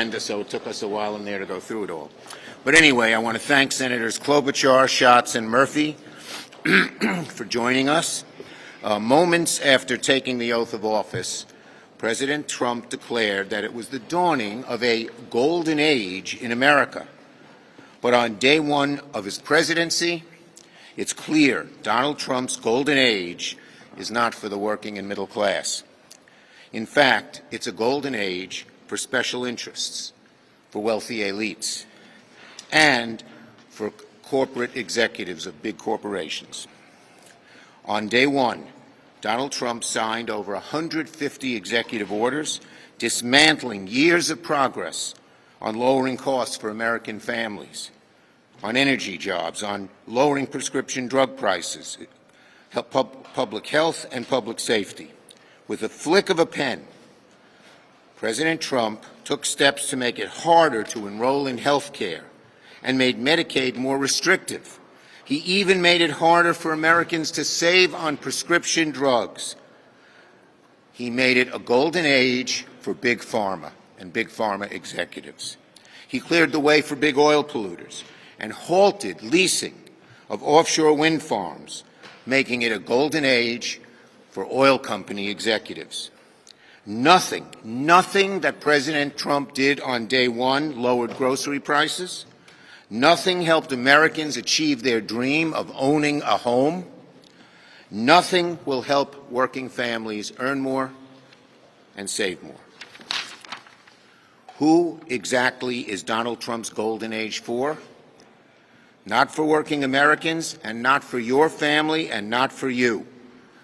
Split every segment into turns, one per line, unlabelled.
agenda, so it took us a while in there to go through it all. But anyway, I want to thank Senators Klobuchar, Schatz, and Murphy for joining us. Moments after taking the oath of office, President Trump declared that it was the dawning of a golden age in America. But on day one of his presidency, it's clear Donald Trump's golden age is not for the working and middle class. In fact, it's a golden age for special interests, for wealthy elites, and for corporate executives of big corporations. On day one, Donald Trump signed over 150 executive orders dismantling years of progress on lowering costs for American families, on energy jobs, on lowering prescription drug prices, public health and public safety. With a flick of a pen, President Trump took steps to make it harder to enroll in health care and made Medicaid more restrictive. He even made it harder for Americans to save on prescription drugs. He made it a golden age for big pharma and big pharma executives. He cleared the way for big oil polluters and halted leasing of offshore wind farms, making it a golden age for oil company executives. Nothing that President Trump did on day one lowered grocery prices. Nothing helped Americans achieve their dream of owning a home. Nothing will help working families earn more and save more. Who exactly is Donald Trump's golden age for? Not for working Americans, and not for your family, and not for you.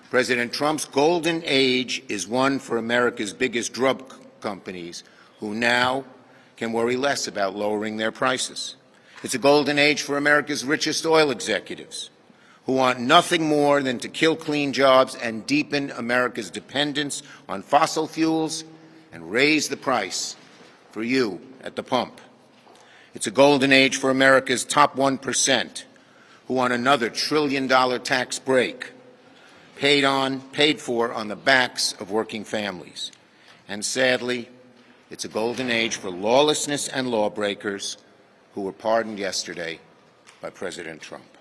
President Trump's golden age is one for America's biggest drug companies, who now can worry less about lowering their prices. It's a golden age for America's richest oil executives, who want nothing more than to kill clean jobs and deepen America's dependence on fossil fuels and raise the price for you at the pump. It's a golden age for America's top 1%, who want another $1 trillion tax break, paid for on the backs of working families. And sadly, it's a golden age for lawlessness and lawbreakers who were pardoned yesterday by President Trump.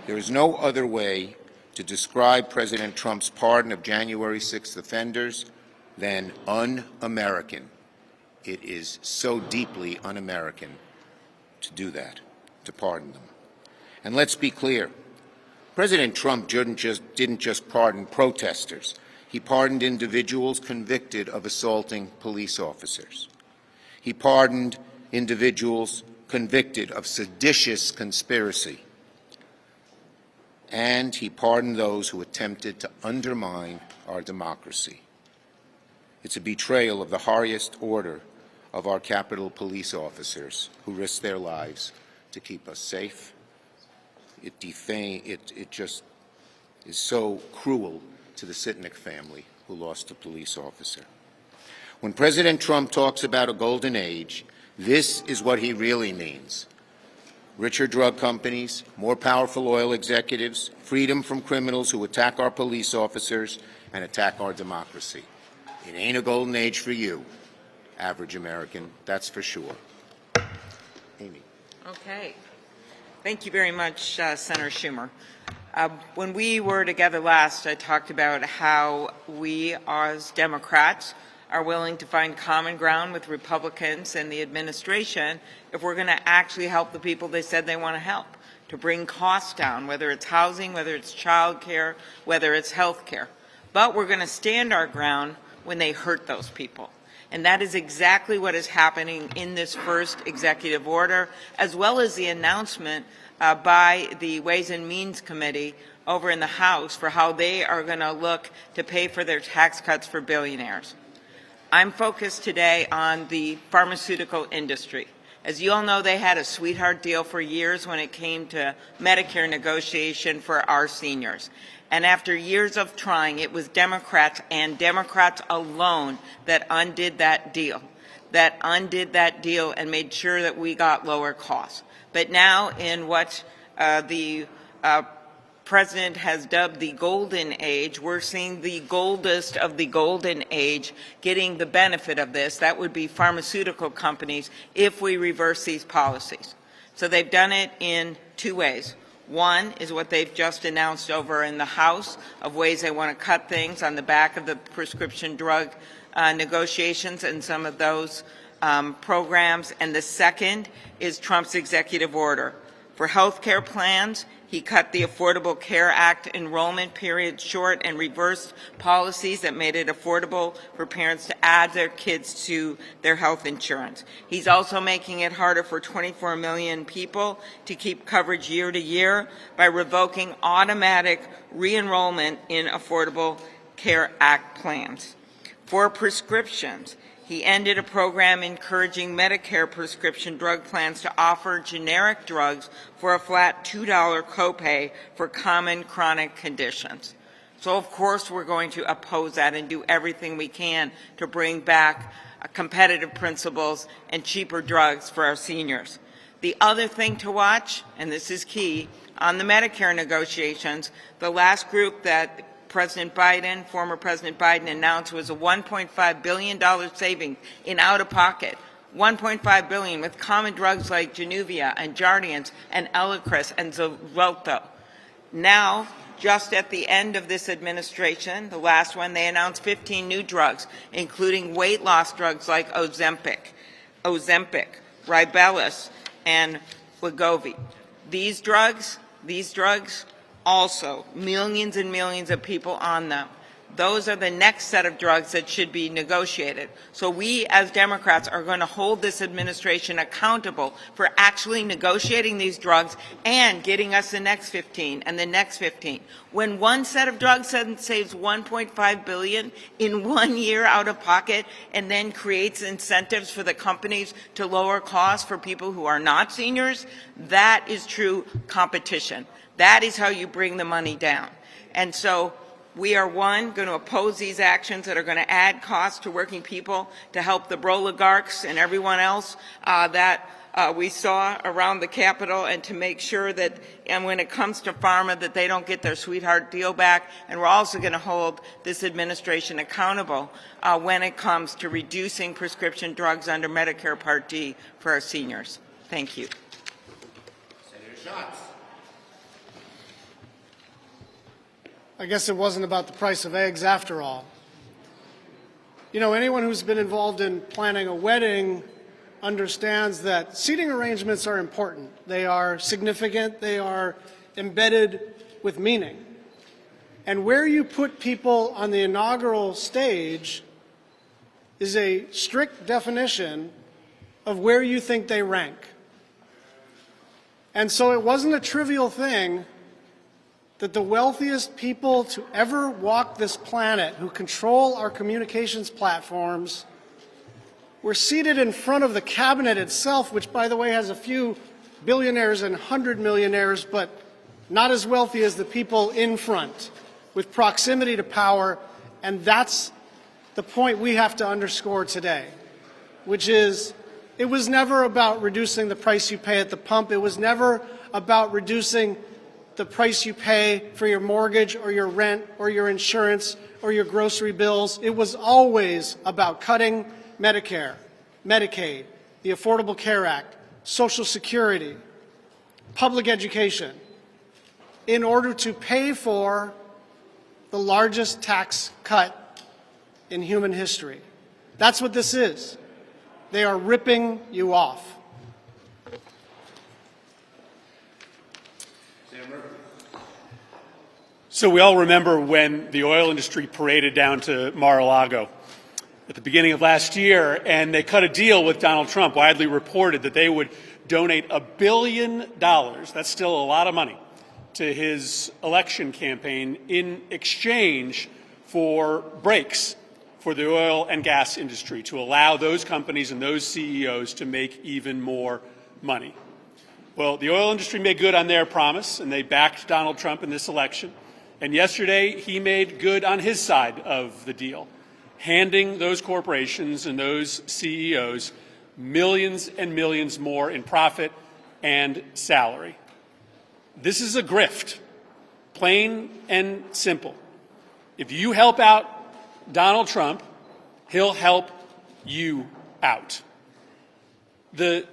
There is no other way to describe President Trump's pardon of January 6th offenders than un-American. It is so deeply un-American to do that, to pardon them. And let's be clear, President Trump didn't just pardon protesters. He pardoned individuals convicted of assaulting police officers. He pardoned individuals convicted of seditious conspiracy. And he pardoned those who attempted to undermine our democracy. It's a betrayal of the highest order of our Capitol Police officers who risked their lives to keep us safe. It just is so cruel to the Sitnik family who lost a police officer. When President Trump talks about a golden age, this is what he really means. Richer drug companies, more powerful oil executives, freedom from criminals who attack our police officers and attack our democracy. It ain't a golden age for you, average American, that's for sure. Amy.
Okay. Thank you very much, Senator Schumer. When we were together last, I talked about how we as Democrats are willing to find common ground with Republicans and the administration if we're going to actually help the people they said they want to help, to bring costs down, whether it's housing, whether it's child care, whether it's health care. But we're going to stand our ground when they hurt those people. And that is exactly what is happening in this first executive order, as well as the announcement by the Ways and Means Committee over in the House for how they are going to look to pay for their tax cuts for billionaires. I'm focused today on the pharmaceutical industry. As you all know, they had a sweetheart deal for years when it came to Medicare negotiation for our seniors. And after years of trying, it was Democrats and Democrats alone that undid that deal and made sure that we got lower costs. But now in what the president has dubbed the golden age. We're seeing the goldest of the golden age getting the benefit of this. That would be pharmaceutical companies if we reverse these policies. So they've done it in two ways. One is what they've just announced over in the House of ways they want to cut things on the back of the prescription drug negotiations and some of those programs. And the second is Trump's executive order. For health care plans, he cut the Affordable Care Act enrollment period short and reversed policies that made it affordable for parents to add their kids to their health insurance. He's also making it harder for 24 million people to keep coverage year to year by revoking automatic re-enrollment in Affordable Care Act plans. For prescriptions, he ended a program encouraging Medicare prescription drug plans to offer generic drugs for a flat $2 copay for common chronic conditions. So, of course, we're going to oppose that and do everything we can to bring back competitive principles and cheaper drugs for our seniors. The other thing to watch, and this is key, on the Medicare negotiations, the last group that former President Biden announced was a $1.5 billion saving in out-of-pocket, $1.5 billion with common drugs like Januvia and Jardiance and Eliquis and Xarelto. Now, just at the end of this administration, the last one, they announced 15 new drugs, including weight loss drugs like Ozempic, Ribellus, and Wegovy. These drugs, also millions and millions of people on them. Those are the next set of drugs that should be negotiated. So we as Democrats are going to hold this administration accountable for actually negotiating these drugs and getting us the next 15 and the next 15. When one set of drugs saves $1.5 billion in 1 year out of pocket and then creates incentives for the companies to lower costs for people who are not seniors, that is true competition. That is how you bring the money down. And so we are, one, going to oppose these actions that are going to add costs to working people to help the oligarchs and everyone else that we saw around the Capitol, and to make sure that, and when it comes to pharma, that they don't get their sweetheart deal back. And we're also going to hold this administration accountable when it comes to reducing prescription drugs under Medicare Part D for our seniors. Thank you.
Senator Schatz.
I guess it wasn't about the price of eggs after all. You know, anyone who's been involved in planning a wedding understands that seating arrangements are important. They are significant. They are embedded with meaning. And where you put people on the inaugural stage is a strict definition of where you think they rank. And so it wasn't a trivial thing that the wealthiest people to ever walk this planet, who control our communications platforms, were seated in front of the cabinet itself, which, by the way, has a few billionaires and 100 millionaires, but not as wealthy as the people in front, with proximity to power. And that's the point we have to underscore today, which is it was never about reducing the price you pay at the pump. It was never about reducing the price you pay for your mortgage or your rent or your insurance or your grocery bills. It was always about cutting Medicare, Medicaid, the Affordable Care Act, Social Security, public education, in order to pay for the largest tax cut in human history. That's what this is. They are ripping you off.
So we all remember when the oil industry paraded down to Mar-a-Lago at the beginning of last year, and they cut a deal with Donald Trump, widely reported that they would donate $1 billion, that's still a lot of money, to his election campaign in exchange for breaks for the oil and gas industry, to allow those companies and those CEOs to make even more money. Well, the oil industry made good on their promise, and they backed Donald Trump in this election. And yesterday, he made good on his side of the deal, handing those corporations and those CEOs millions and millions more in profit and salary. This is a grift, Plain and simple. If you help out Donald Trump, he'll help you out. The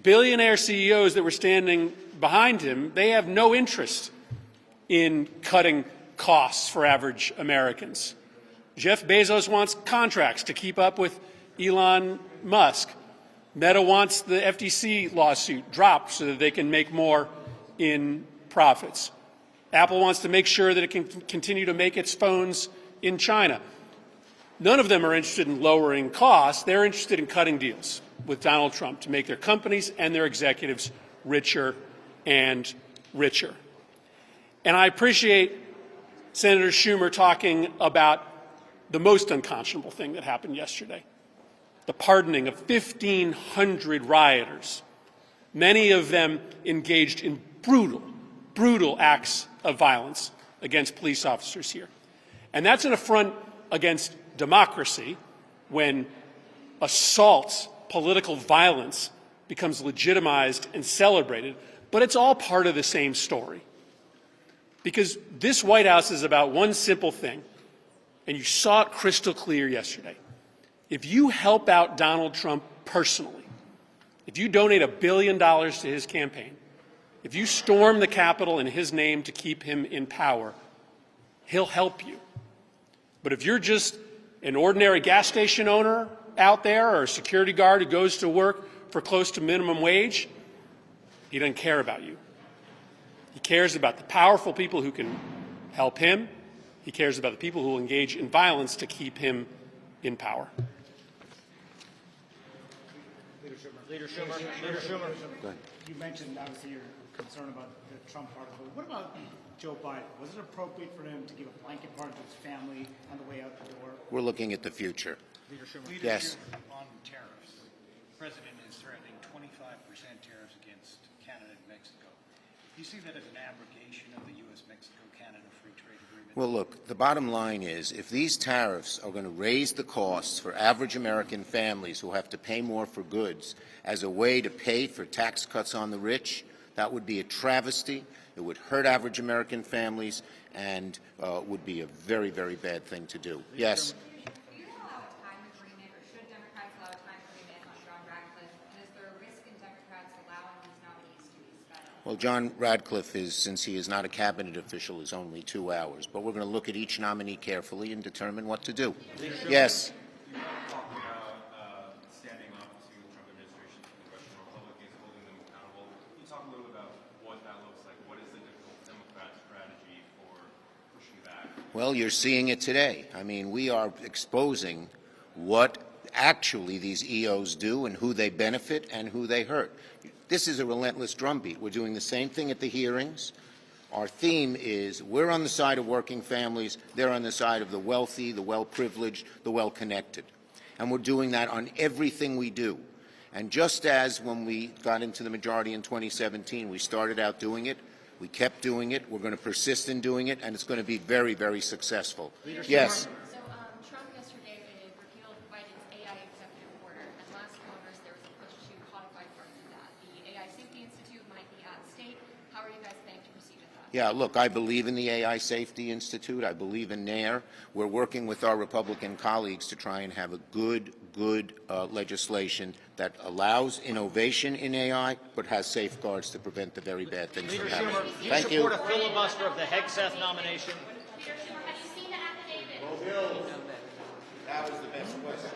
billionaire CEOs that were standing behind him, they have no interest in cutting costs for average Americans. Jeff Bezos wants contracts to keep up with Elon Musk. Meta wants the FTC lawsuit dropped so that they can make more in profits. Apple wants to make sure that it can continue to make its phones in China. None of them are interested in lowering costs. They're interested in cutting deals with Donald Trump to make their companies and their executives richer and richer. And I appreciate Senator Schumer talking about the most unconscionable thing that happened yesterday, the pardoning of 1,500 rioters, many of them engaged in brutal acts of violence against police officers here. And that's an affront against democracy when assault, political violence becomes legitimized and celebrated, but it's all part of the same story. Because this White House is about one simple thing, and you saw it crystal clear yesterday. If you help out Donald Trump personally, if you donate $1 billion to his campaign, if you storm the Capitol in his name to keep him in power, he'll help you. But if you're just an ordinary gas station owner out there or a security guard who goes to work for close to minimum wage, he doesn't care about you. He cares about the powerful people who can help him. He cares about the people who will engage in violence to keep him in power.
Leader Schumer. You mentioned, obviously, your concern about the Trump article. What about Joe Biden? Was it appropriate for him to give a blanket pardon to his family on the way out the door?
We're looking at the future.
Leader Schumer.
Yes.
On tariffs, the president is threatening 25% tariffs against Canada and Mexico. Do you see that as an abrogation of the U.S.-Mexico-Canada free trade agreement?
Well, look, the bottom line is if these tariffs are going to raise the costs for average American families who have to pay more for goods as a way to pay for tax cuts on the rich, that would be a travesty. It would hurt average American families and would be a very, very bad thing to do. Yes?
Do you allow a time agreement, or should Democrats allow a time agreement on John Radcliffe? And is there a risk in Democrats allowing these nominees to be spent?
Well, John Radcliffe is, since he is not a cabinet official, is only 2 hours. But we're going to look at each nominee carefully and determine what to do. Yes?
Standing up to the Trump administration, the Congressional Republic is holding them accountable. Can you talk a little about what that looks like? What is the Democrat strategy for pushing back?
Well, you're seeing it today. I mean, we are exposing what actually these EOs do and who they benefit and who they hurt. This is a relentless drumbeat. We're doing the same thing at the hearings. Our theme is we're on the side of working families. They're on the side of the wealthy, the well-privileged, the well-connected. And we're doing that on everything we do. And just as when we got into the majority in 2017, we started out doing it, we kept doing it, we're going to persist in doing it, and it's going to be very, very successful. Yes?
So Trump yesterday repealed Biden's AI executive order, and last Congress there was a push to codify parts of that. The AI Safety Institute might be at stake. How are you guys planning to proceed with that?
Yeah, look, I believe in the AI Safety Institute. I believe in NAIR. We're working with our Republican colleagues to try and have a good legislation that allows innovation in AI, but has safeguards to prevent the very bad things from happening. Thank you.
Support a filibuster of the Hegseth nomination?
Leader Schumer, have you seen the affidavit?
That was the best question.